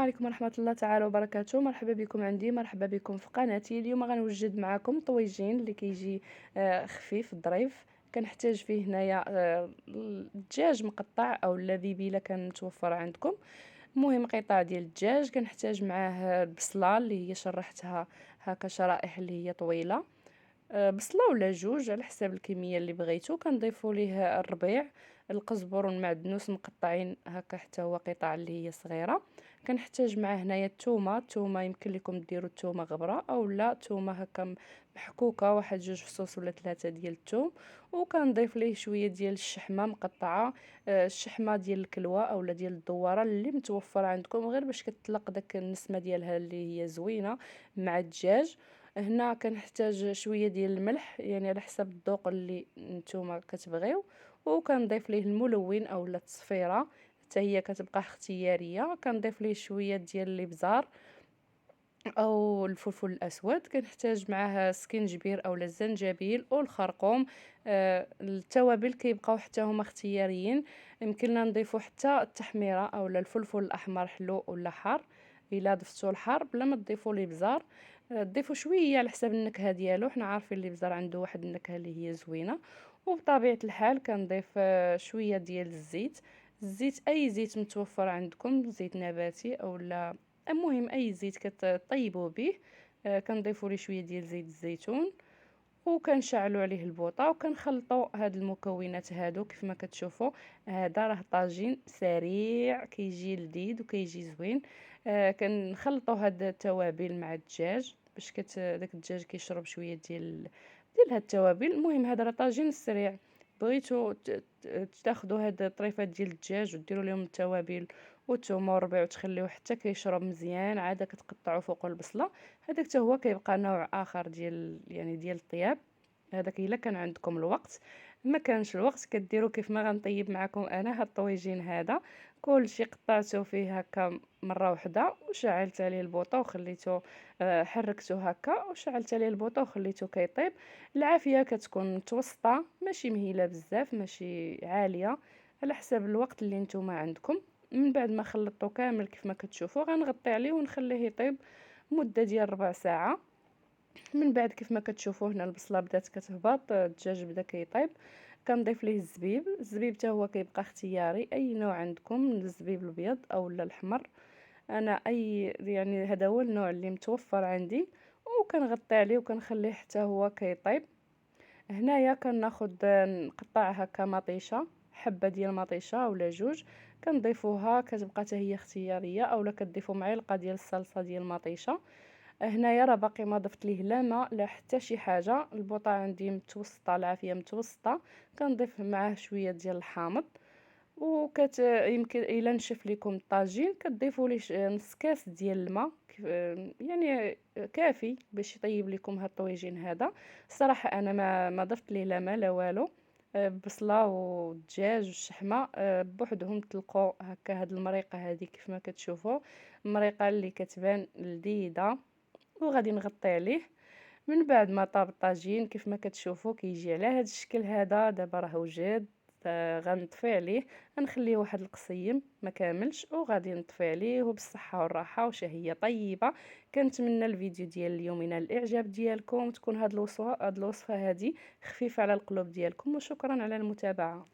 عليكم ورحمة الله تعالى وبركاته. مرحبا بكم عندي، مرحبا بكم في قناتي. اليوم غنوجد معكم طويجين اللي كيجي خفيف ظريف. كنحتاج فيه هنايا الدجاج مقطع او ذبيله كان متوفر عندكم. المهم قطع ديال الدجاج، كنحتاج معاه البصله اللي هي شرحتها هكا شرائح اللي هي طويله، بصله ولا جوج على حساب الكميه اللي بغيتو. كنضيفوا ليه الربيع، القزبر والمعدنوس مقطعين هكا حتى هو قطع اللي هي صغيره. كنحتاج معاه هنايا الثومه يمكن لكم ديروا الثومه غبره او لا الثومه هكا محكوكه، واحد جوج فصوص ولا ثلاثه ديال الثوم. وكنضيف ليه شويه ديال الشحمه مقطعه، الشحمه ديال الكلوه اولا ديال الدواره اللي متوفره عندكم، غير باش كتطلق داك النسمه ديالها اللي هي زوينه مع الدجاج. هنا كنحتاج شويه ديال الملح، يعني على حسب الذوق اللي نتوما كتبغيو. وكنضيف ليه الملون اولا التصفيره، حتى هي كتبقى اختياريه. كنضيف ليه شويه ديال الابزار او الفلفل الاسود. كنحتاج معاه سكينجبير اولا الزنجبيل والخرقوم. التوابل كيبقاو حتى هما اختياريين، يمكن لنا نضيفو حتى التحميره اولا الفلفل الاحمر حلو ولا حار. الا ضفتو الحار بلا ما تضيفوا الابزار، ضيفوا شويه على حساب النكهه ديالو. حنا عارفين الابزار عنده واحد النكهه اللي هي زوينه. وبطبيعه الحال كنضيف شويه ديال الزيت. الزيت اي زيت متوفر عندكم، زيت نباتي اولا المهم اي زيت كطيبوا به. كنضيفوا ليه شويه ديال زيت الزيتون، وكنشعلوا عليه البوطه وكنخلطوا هاد المكونات هادو. كيف ما كتشوفوا هذا راه طاجين سريع كيجي لذيذ وكيجي زوين. كنخلطوا هاد التوابل مع الدجاج باش داك الدجاج كيشرب شويه ديال هاد التوابل. المهم هذا راه طاجين سريع. بغيتو تاخذوا هاد الطريفات ديال الدجاج وديروا لهم التوابل والثوم والربيع وتخليوه حتى كيشرب مزيان، عاد كتقطعوا فوق البصله. هذاك حتى هو كيبقى نوع اخر ديال الطياب. هذاك الا كان عندكم الوقت، ما كانش الوقت كديروا كيف ما غنطيب معكم انا هاد الطويجين هذا. كلشي قطعته فيه هكا مره واحده وشعلت عليه البوطه وخليته، حركته هكا وشعلت عليه البوطه وخليته كيطيب. العافيه كتكون متوسطه، ماشي مهيله بزاف ماشي عاليه، على حسب الوقت اللي نتوما عندكم. من بعد ما خلطته كامل كيف ما كتشوفوا غنغطي عليه ونخليه يطيب مده ديال ربع ساعه. من بعد كيف ما كتشوفوا هنا البصله بدات كتهبط، الدجاج بدا كيطيب. كنضيف ليه الزبيب حتى هو كيبقى اختياري، اي نوع عندكم من الزبيب الابيض او الاحمر. انا يعني هذا هو النوع اللي متوفر عندي. وكنغطي عليه وكنخليه حتى هو كيطيب. هنايا كناخد نقطع هكا مطيشه، حبه ديال مطيشه ولا جوج. كنضيفوها كتبقى حتى هي اختياريه، اولا كتضيفوا معلقه ديال الصلصه ديال المطيشه. هنايا راه باقي ما ضفت ليه لا ماء لا حتى شي حاجه. البوطه عندي متوسطه، العافيه متوسطه. كنضيف معاه شويه ديال الحامض. يمكن الا نشف لكم الطاجين كتضيفوا ليه نص كاس ديال الماء، يعني كافي باش يطيب لكم هاد الطويجين هذا. الصراحه انا ما ضفت ليه لا ماء لا والو. البصله والدجاج والشحمه بوحدهم طلقوا هكا. هاد المريقه هذه كيف ما كتشوفوا المريقه اللي كتبان لذيذه. وغادي نغطي عليه. من بعد ما طاب الطاجين كيف ما كتشوفوا كيجي على هذا الشكل هذا. دابا راه وجد. غنطفي عليه، غنخليه واحد القصيم ما كاملش وغادي نطفي عليه. وبالصحه والراحه وشهيه طيبه. كنتمنى الفيديو ديال اليوم ينال الاعجاب ديالكم، تكون هاد الوصفه هذه خفيفه على القلوب ديالكم. وشكرا على المتابعه.